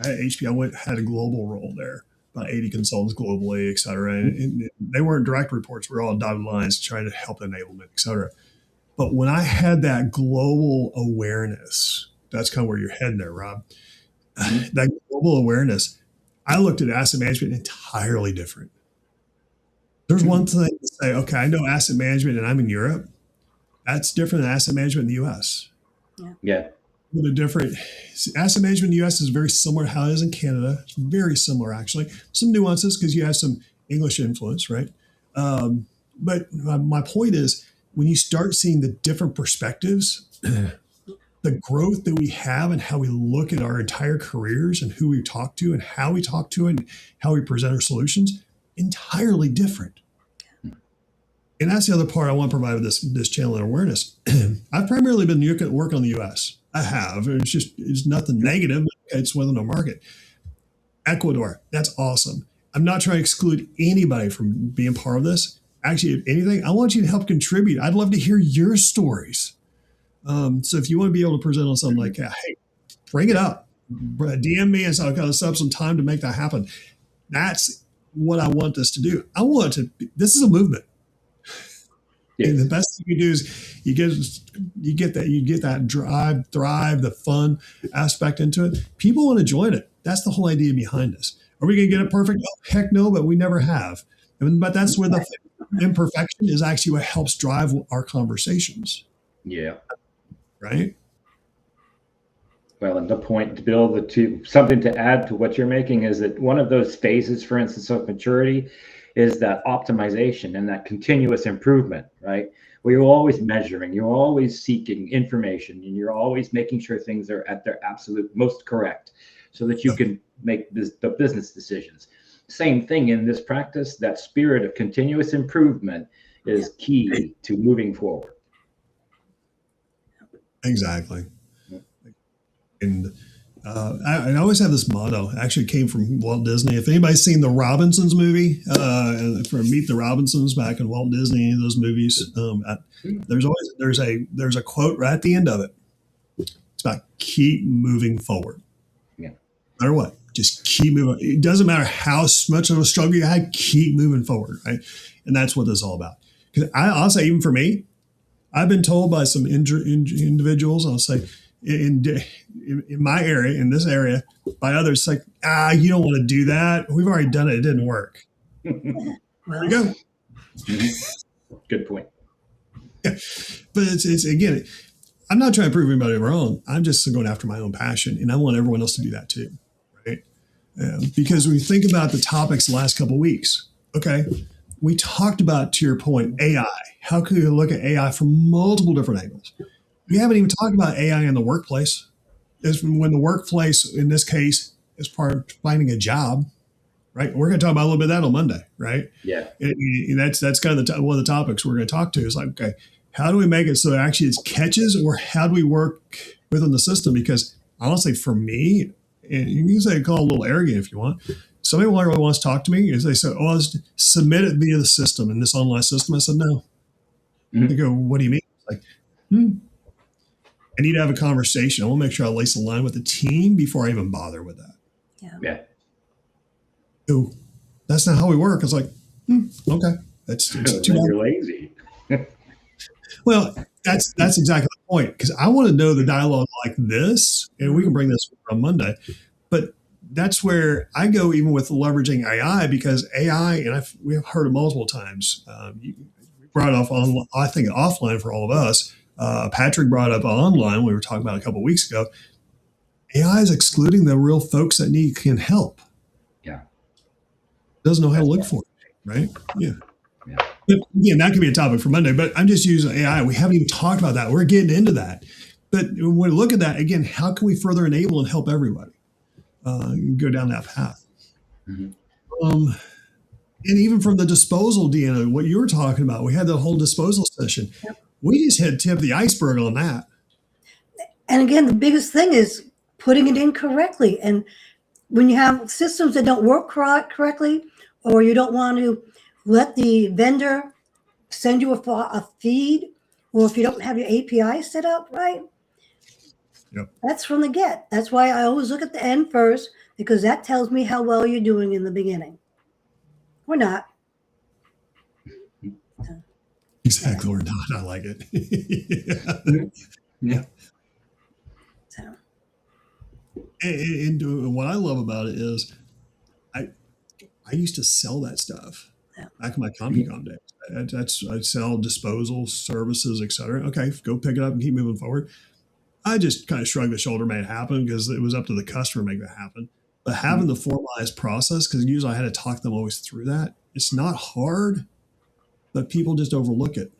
At HP, I had a global role there, about 80 consultants globally, et cetera. And they weren't direct reports. We were all dotted lines trying to help enablement, et cetera. But when I had that global awareness, that's kind of where you're heading there, Rob. That global awareness, I looked at asset management entirely different. There's one thing to say, okay, I know asset management and I'm in Europe. That's different than asset management in the US. Yeah. The different asset management in the US is very similar to how it is in Canada. It's very similar, actually. Some nuances because you have some English influence, right? But my point is, when you start seeing the different perspectives, the growth that we have and how we look at our entire careers and who we talk to and how we talk to and how we present our solutions, entirely different. And that's the other part I want to provide with this channel and awareness. I've primarily been working on the US. I have. It's nothing negative. It's within the market. Ecuador, that's awesome. I'm not trying to exclude anybody from being part of this. actually, if anything, I want you to help contribute. I'd love to hear your stories. So if you want to be able to present on something like that, hey, bring it up. DM me and say, I've got to set up some time to make that happen. That's what I want this to do. I want it to, this is a movement. Yes. And the best thing you do is you get that drive, thrive, the fun aspect into it. People want to join it. That's the whole idea behind this. Are we going to get it perfect? Oh, heck no, but we never have. But that's where the imperfection is actually what helps drive our conversations. Yeah. Right. Well, and the point, Bill, something to add to what you're making is that one of those phases, for instance, of maturity is that optimization and that continuous improvement, right? Where you're always measuring, you're always seeking information, and you're always making sure things are at their absolute most correct so that you can make the business decisions. Same thing in this practice, that spirit of continuous improvement is key to moving forward. Exactly. And I always have this motto. It actually came from Walt Disney. If anybody's seen the Robinsons movie, from Meet the Robinsons back in Walt Disney, those movies, there's a quote right at the end of it. It's about keep moving forward. Yeah. No matter what, just keep moving. It doesn't matter how much of a struggle you had, keep moving forward, right? And that's what this is all about. Because I'll say, even for me, I've been told by some individuals, I'll say, in my area, in this area, by others, like, you don't want to do that. We've already done it. It didn't work. There you go. Good point. Yeah. But it's again, I'm not trying to prove anybody wrong. I'm just going after my own passion, and I want everyone else to do that too, right? Because when you think about the topics the last couple of weeks, okay, we talked about, to your point, AI. How can you look at AI from multiple different angles? We haven't even talked about AI in the workplace. Is when the workplace, in this case, is part of finding a job, right? We're going to talk about a little bit of that on Monday, right? Yeah. And that's kind of one of the topics we're going to talk to is like, okay, how do we make it so actually it catches, or how do we work within the system? Because honestly, for me, and you can say call it a little arrogant if you want. Somebody really wants to talk to me. Is they say, "Oh, let's submit it via the system in this online system." I said, "No." Mm-hmm. They go, "What do you mean?" It's like, I need to have a conversation. I want to make sure I lace the line with the team before I even bother with that. Yeah. Oh, that's not how we work. It's like, okay, it's too bad. You're lazy. Well, that's exactly the point, because I want to know the dialogue like this, and we can bring this on Monday. But that's where I go, even with leveraging AI, because AI, and we have heard it multiple times. You brought it off on, I think, offline for all of us. Patrick brought up online. We were talking about a couple of weeks ago. AI is excluding the real folks that can help. Yeah, doesn't know how to look for it, right? Yeah. But again, that could be a topic for Monday. But I'm just using AI. We haven't even talked about that. We're getting into that. But when we look at that again, how can we further enable and help everybody go down that path? Mm-hmm. And even from the disposal, Deanna, what you were talking about, we had the whole disposal session. Yep. We just had tipped the iceberg on that. And again, the biggest thing is putting it in correctly. And when you have systems that don't work correctly, or you don't want to let the vendor send you a feed, or if you don't have your API set up right, that's from the get. That's why I always look at the end first, because that tells me how well you're doing in the beginning. We're not. Exactly, we're not. I like it. Yeah. So. And what I love about it is, I used to sell that stuff back in my CompuCom days. I sell disposal services, etc. Okay, go pick it up and keep moving forward. I just kind of shrugged the shoulder, made it happen, because it was up to the customer to make that happen. But having the formalized process, because usually I had to talk them always through that. It's not hard, but people just overlook it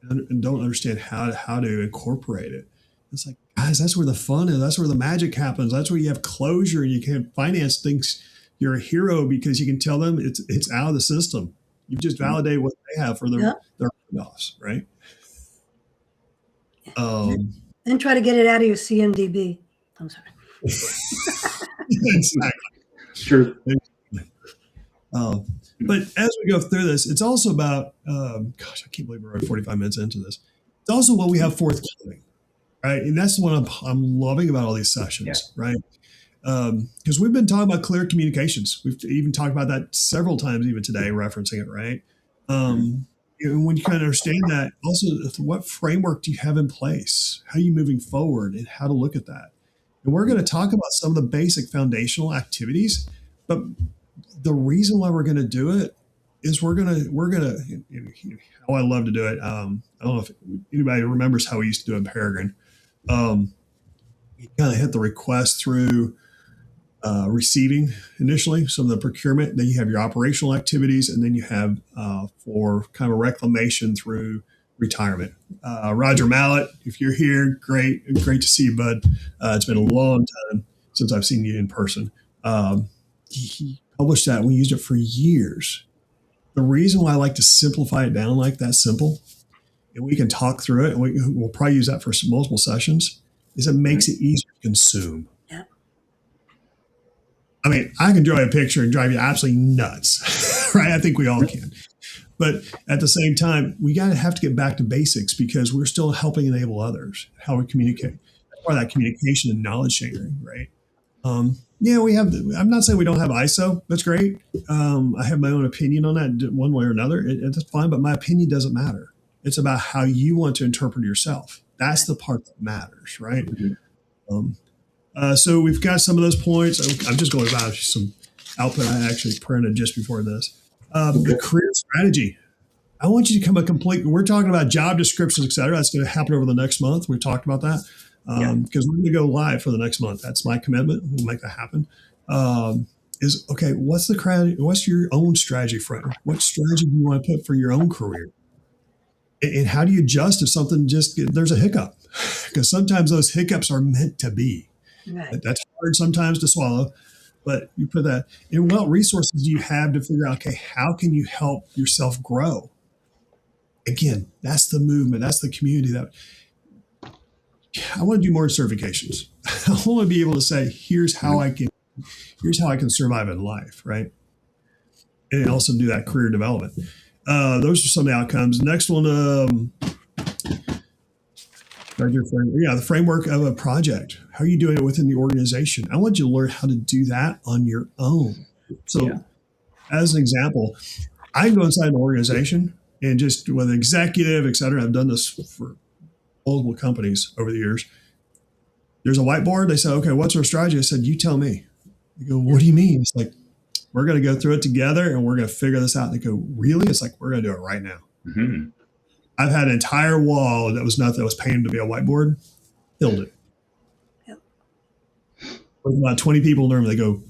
and don't understand how to incorporate it. It's like, guys, that's where the fun is. That's where the magic happens. That's where you have closure. You can finance things. You're a hero because you can tell them it's out of the system. You just validate what they have for their offs, right? Then try to get it out of your CMDB. I'm sorry. Exactly. True. But as we go through this, it's also about, gosh, I can't believe we're already 45 minutes into this. It's also what we have forthcoming, right? And that's what I'm loving about all these sessions, right? Because we've been talking about clear communications. We've even talked about that several times, even today, referencing it, right? And when you kind of understand that, also, what framework do you have in place? How are you moving forward, and how to look at that? And we're going to talk about some of the basic foundational activities, but the reason why we're going to do it is we're gonna how I love to do it. I don't know if anybody remembers how we used to do it in Peregrine. You kind of hit the request through receiving initially, some of the procurement. Then you have your operational activities, and then you have for kind of reclamation through retirement. Roger Mallett, if you're here, great to see you, bud. It's been a long time since I've seen you in person. He published that. We used it for years. The reason why I like to simplify it down like that simple, and we can talk through it, and we'll probably use that for multiple sessions, is it makes it easier to consume. Yeah. I mean, I can draw a picture and drive you absolutely nuts, right? I think we all can. But at the same time, we have to get back to basics, because we're still helping enable others, how we communicate. That's part of that communication and knowledge sharing, right? We have, I'm not saying we don't have ISO. That's great. I have my own opinion on that one way or another. It's fine, but my opinion doesn't matter. It's about how you want to interpret yourself. That's the part that matters, right? Mm-hmm. So we've got some of those points. I'm just going about some output I actually printed just before this. The career strategy. I want you to come we're talking about job descriptions, et cetera. That's going to happen over the next month. We talked about that. Because we're going to go live for the next month. That's my commitment. We'll make that happen. What's your own strategy for it? What strategy do you want to put for your own career? And how do you adjust if something there's a hiccup? Because sometimes those hiccups are meant to be. Right. That's hard sometimes to swallow, but you put that in. What resources do you have to figure out, okay, how can you help yourself grow? Again, that's the movement. That's the community that I want to do more certifications. I want to be able to say, here's how I can survive in life, right? And also do that career development. Those are some of the outcomes. Next one, the framework of a project. How are you doing it within the organization? I want you to learn how to do that on your own. So as an example, I can go inside an organization and just with an executive, et cetera. I've done this for multiple companies over the years. There's a whiteboard. They said, okay, what's our strategy? I said, you tell me. They go, what do you mean? It's like, we're going to go through it together and we're going to figure this out. They go, really? It's like, we're going to do it right now. Mm-hmm. I've had an entire wall that was paying to be a whiteboard, filled it. Yep. With about 20 people in the room, they go,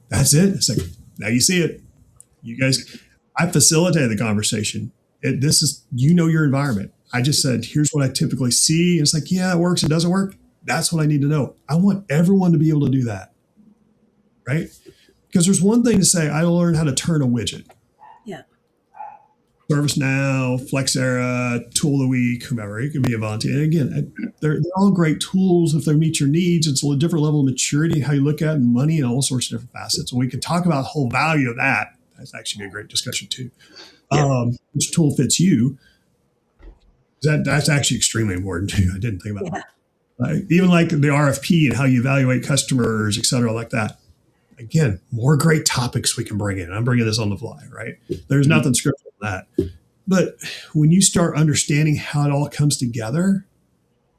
that's it? It's like, now you see it. You guys, I facilitated the conversation. This is, your environment. I just said, here's what I typically see. It's like, yeah, it works. It doesn't work. That's what I need to know. I want everyone to be able to do that. Right? Because there's one thing to say, I learned how to turn a widget. Yeah. ServiceNow, Flexera, Tool of the Week, whomever. It could be Avanti. And again, they're all great tools if they meet your needs. It's a different level of maturity, how you look at it, and money, and all sorts of different facets. And we can talk about the whole value of that. That's actually a great discussion too. Yeah. Which tool fits you? That's actually extremely important too. I didn't think about that. Even like the RFP and how you evaluate customers, et cetera, like that. Again, more great topics we can bring in. I'm bringing this on the fly, right? There's nothing scripted on that. But when you start understanding how it all comes together,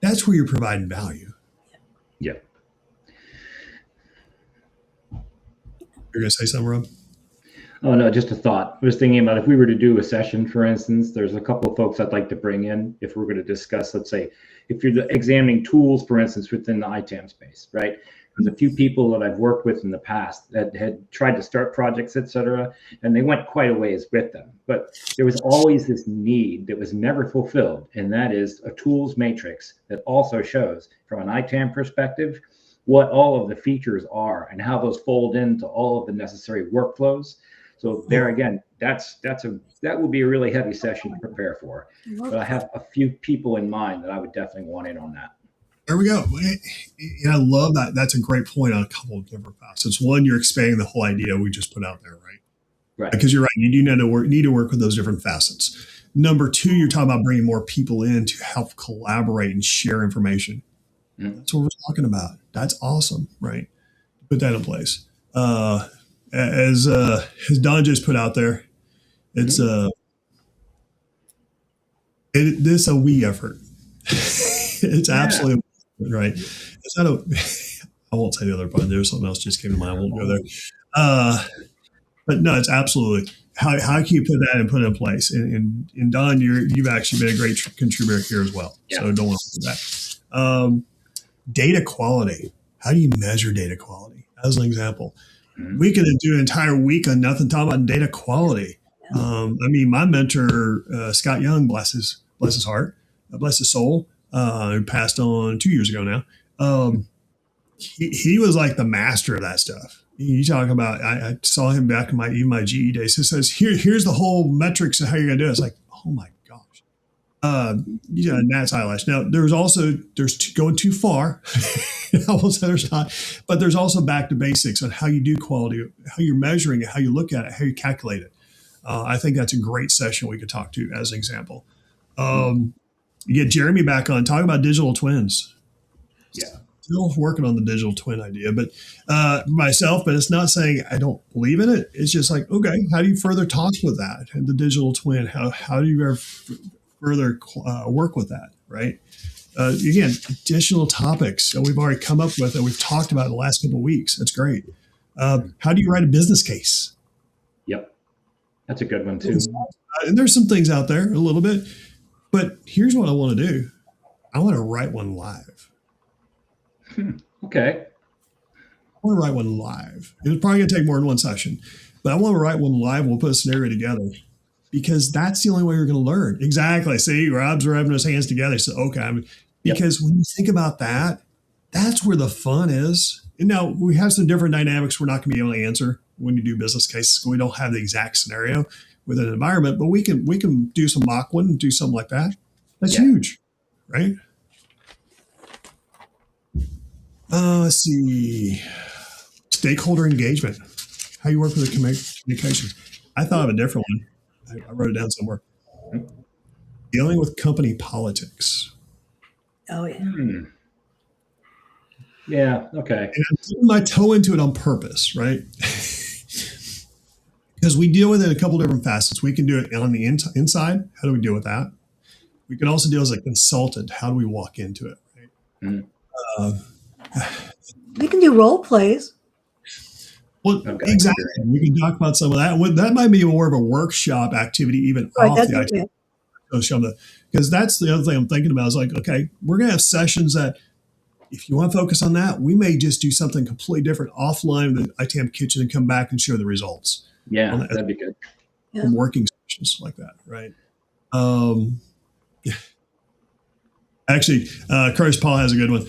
that's where you're providing value. Yeah. You're going to say something, Rob? Oh, no, just a thought. I was thinking about if we were to do a session, for instance, there's a couple of folks I'd like to bring in if we're going to discuss, let's say, if you're examining tools, for instance, within the ITAM space, right? There's a few people that I've worked with in the past that had tried to start projects, et cetera, and they went quite a ways with them. But there was always this need that was never fulfilled, and that is a tools matrix that also shows, from an ITAM perspective, what all of the features are and how those fold into all of the necessary workflows. So there again, that will be a really heavy session to prepare for. But I have a few people in mind that I would definitely want in on that. There we go. And I love that. That's a great point on a couple of different facets. One, you're expanding the whole idea we just put out there, right? Right. Because you're right, you do need to work with those different facets. Number two, you're talking about bringing more people in to help collaborate and share information. That's what we're talking about. That's awesome, right? Put that in place. As Don just put out there, it's this a we effort. It's absolutely right. It's not a. I won't say the other part. There's something else just came to mind. I won't go there. But no, it's absolutely. How can you put that and put it in place? And Don, you've actually been a great contributor here as well. Yeah. So don't want to do that. Data quality. How do you measure data quality? As an example, we could do an entire week on nothing talking about data quality. I mean, my mentor, Scott Young, bless his heart, bless his soul, who passed on 2 years ago now. He was like the master of that stuff. You talk about, I saw him back in my GE days. He says, here's the whole metrics of how you're going to do it. It's like, oh my gosh. Nat's eyelash. Now there's going too far. I will say there's not, but there's also back to basics on how you do quality, how you're measuring it, how you look at it, how you calculate it. I think that's a great session we could talk to as an example. You get Jeremy back on, talk about digital twins. Yeah. Still working on the digital twin idea, but myself, but it's not saying I don't believe in it. It's just like, okay, how do you further talk with that? And the digital twin, how do you further work with that, right? Again, additional topics that we've already come up with that we've talked about in the last couple of weeks. That's great. How do you write a business case? Yep. That's a good one too. And there's some things out there a little bit, but here's what I want to do. I want to write one live. Okay. I want to write one live. It's probably going to take more than one session, but I want to write one live. We'll put a scenario together because that's the only way we're going to learn. Exactly. See, Rob's rubbing his hands together. So, okay. Because when you think about that, that's where the fun is. And now we have some different dynamics we're not going to be able to answer when you do business cases. We don't have the exact scenario with an environment, but we can do some mock one and do something like that. That's huge, right? Let's see. Stakeholder engagement. How you work with the communications. I thought of a different one. I wrote it down somewhere. Dealing with company politics. Oh, yeah. Yeah, okay. And I'm putting my toe into it on purpose, right? Because we deal with it in a couple different facets. We can do it on the inside. How do we deal with that? We can also deal as a consultant. How do we walk into it, right? We can do role plays. Well, exactly. We can talk about some of that. That might be more of a workshop activity, even off the IT. Because that's the other thing I'm thinking about is like, okay, we're going to have sessions that if you want to focus on that, we may just do something completely different offline with the ITAM Kitchen and come back and share the results. Yeah, that'd be good. From working sessions like that, right? Actually, Curtis Paul has a good one.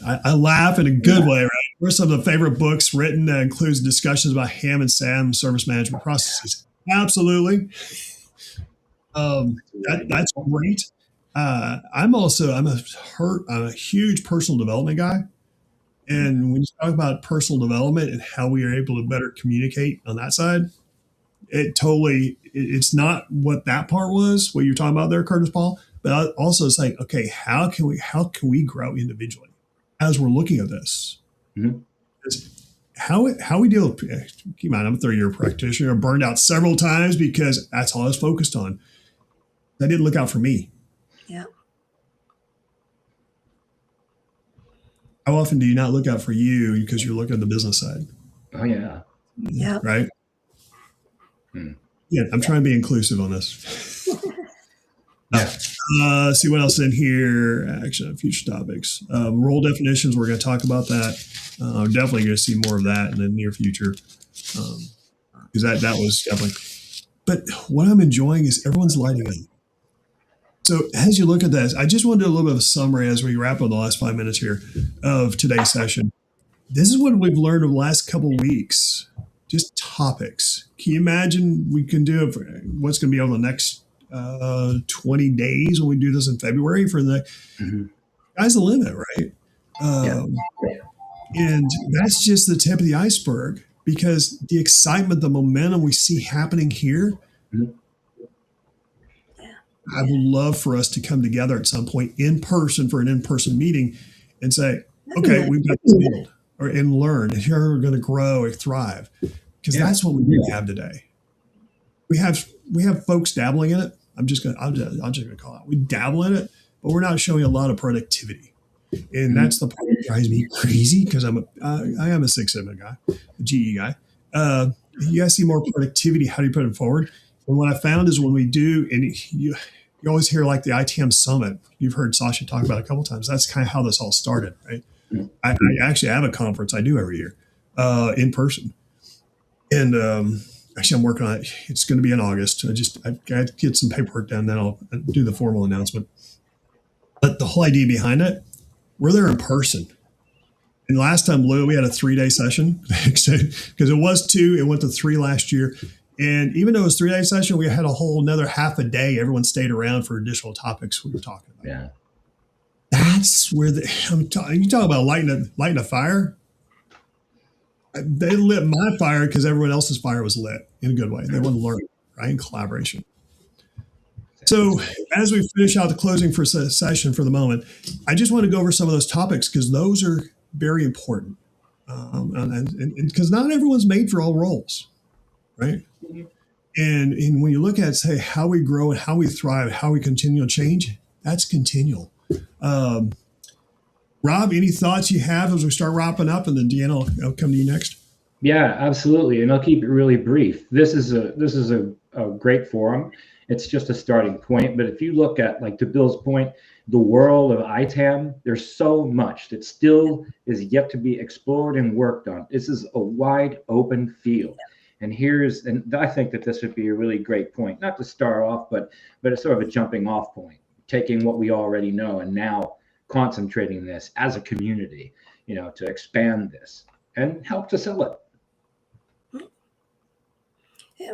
I laugh in a good way, right? What are some of the favorite books written that includes discussions about Ham and Sam service management processes? Absolutely. That's great. I'm a huge personal development guy. And when you talk about personal development and how we are able to better communicate on that side, it's not what that part was, what you're talking about there, Curtis Paul, but also it's like, okay, how can we grow individually as we're looking at this? Mm-hmm. How we deal with, keep in mind, I'm a 30-year practitioner. I burned out several times because that's all I was focused on. That didn't look out for me. Yeah. How often do you not look out for you because you're looking at the business side? Oh, yeah. Yeah. Right? Yeah, I'm trying to be inclusive on this. See what else in here. Action, future topics. Role definitions, we're going to talk about that. Definitely going to see more of that in the near future. Because that was definitely. But what I'm enjoying is everyone's lighting up. So as you look at this, I just want to do a little bit of a summary as we wrap up the last 5 minutes here of today's session. This is what we've learned over the last couple of weeks. Just topics. Can you imagine we can do it for what's going to be over the next 20 days when we do this in February for the sky's the limit, right? And that's just the tip of the iceberg. because the excitement, the momentum we see happening here, I would love for us to come together at some point in person for an in-person meeting and say, okay, we've got to build and learn, and here we're going to grow and thrive, because that's what we have today. We have folks dabbling in it. I'm just going to call it. We dabble in it, but we're not showing a lot of productivity, and that's the part that drives me crazy, because I am a Six Sigma guy, a GE guy. You guys see more productivity. How do you put it forward? And what I found is when we do, and you always hear like the ITAM Summit. You've heard Sasha talk about it a couple of times. That's kind of how this all started, right? I actually have a conference I do every year in person. And actually, I'm working on it. It's going to be in August. I've got to get some paperwork done, then I'll do the formal announcement. But the whole idea behind it, we're there in person. And last time, Lou, we had a 3-day session because it was 2. It went to 3 last year. And even though it was a 3-day session, we had a whole another half a day. Everyone stayed around for additional topics we were talking about. Yeah. That's where you talk about lighting a fire. They lit my fire because everyone else's fire was lit in a good way. They want to learn, right? In collaboration. So as we finish out the closing for session for the moment, I just want to go over some of those topics because those are very important. And because not everyone's made for all roles, right? And when you look at, say, how we grow and how we thrive, how we continue to change, that's continual. Rob, any thoughts you have as we start wrapping up, and then Deanna, I'll come to you next. Yeah, absolutely, and I'll keep it really brief. This is a great forum. It's just a starting point, but if you look at, like, to Bill's point, the world of ITAM, there's so much that still is yet to be explored and worked on. This is a wide open field. And I think that this would be a really great point, not to start off, but it's sort of a jumping off point, taking what we already know and now concentrating this as a community, to expand this and help to sell it. Yeah.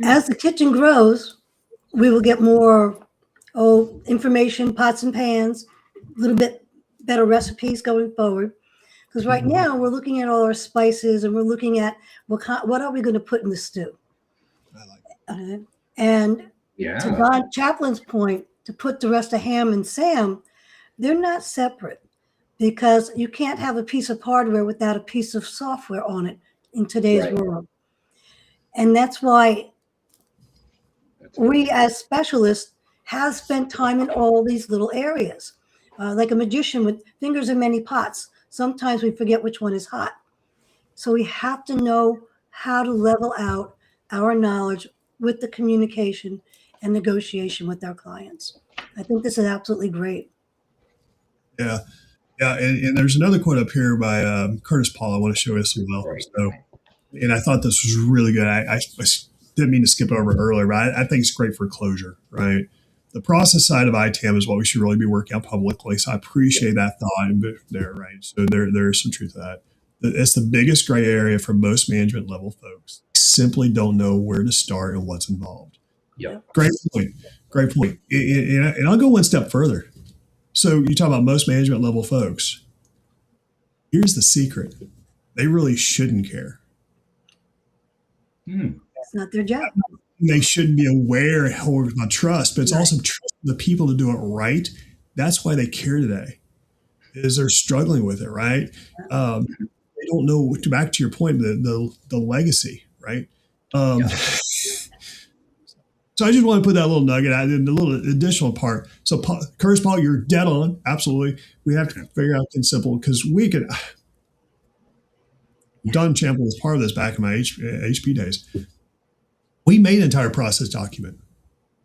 As the kitchen grows, we will get more information, pots and pans, a little bit better recipes going forward. Because right now we're looking at all our spices and we're looking at what are we going to put in the stew. I like it. And to Don Chaplin's point, to put the rest of ham and Sam, they're not separate, because you can't have a piece of hardware without a piece of software on it in today's world. And that's why we as specialists have spent time in all these little areas. Like a magician with fingers in many pots. Sometimes we forget which one is hot. So we have to know how to level out our knowledge with the communication and negotiation with our clients. I think this is absolutely great. Yeah. And there's another quote up here by Curtis Paul I want to show you as well. So, and I thought this was really good. I didn't mean to skip over it earlier, but I think it's great for closure, right? The process side of ITAM is what we should really be working on publicly. So I appreciate that thought there, right? So there's some truth to that. It's the biggest gray area for most management level folks. Simply don't know where to start and what's involved. Yep. Great point. And I'll go one step further. So you talk about most management level folks. Here's the secret. They really shouldn't care. It's not their job. They shouldn't be aware of trust, but it's also trust the people to do it right. That's why they care today, is they're struggling with it, right? They don't know, back to your point, the legacy, right? So I just want to put that little nugget out in the little additional part. So Curtis Paul, you're dead on. Absolutely. We have to figure out things simple, because we could. Don Champlin was part of this back in my HP days. We made an entire process document,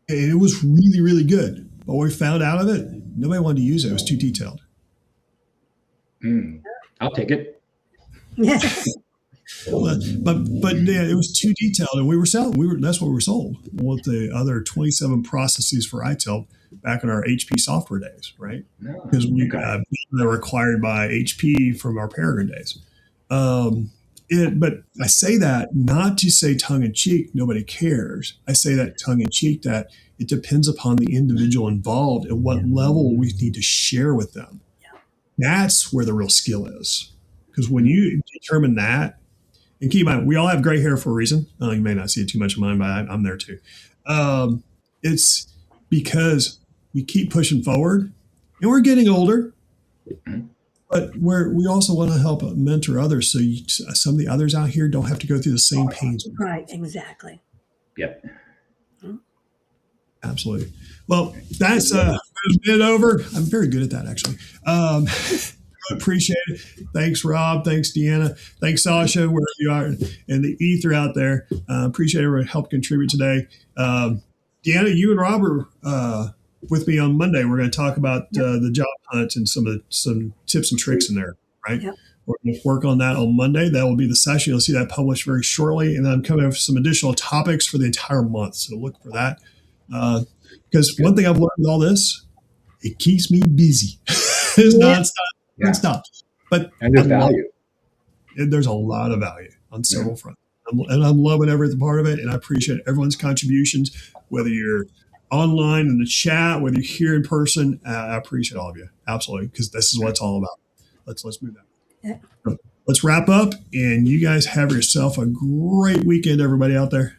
and it was really, really good. But what we found out of it, nobody wanted to use it. It was too detailed. I'll take it. But yeah, it was too detailed, and we were selling. That's what we were sold. With the other 27 processes for ITIL back in our HP software days, right? Because they were required by HP from our Peregrine days. But I say that not to say tongue in cheek, nobody cares. I say that tongue in cheek, that it depends upon the individual involved and what level we need to share with them. That's where the real skill is. Because when you determine that, And keep in mind, we all have gray hair for a reason. You may not see it too much of mine, but I'm there too. It's because we keep pushing forward, and we're getting older. But we also want to help mentor others, so some of the others out here don't have to go through the same pains. Right, exactly. Yep. Absolutely. Well, that's a bit over. I'm very good at that, actually. Appreciate it. Thanks, Rob. Thanks, Deanna. Thanks, Sasha, wherever you are, and the ether out there. Appreciate everyone helped contribute today. Deanna, you and Rob are with me on Monday. We're going to talk about the job hunt and some tips and tricks in there, right? Yep. We're going to work on that on Monday. That will be the session. You'll see that published very shortly. And then I'm coming up with some additional topics for the entire month. So look for that. Because one thing I've learned with all this, it keeps me busy. It's nonstop. But and there's value. There's a lot of value on several fronts. And I'm loving every part of it. And I appreciate everyone's contributions, whether you're online in the chat, whether you're here in person. I appreciate all of you. Absolutely. Because this is what it's all about. Let's move that. Yeah. Let's wrap up. And you guys have yourself a great weekend, everybody out there.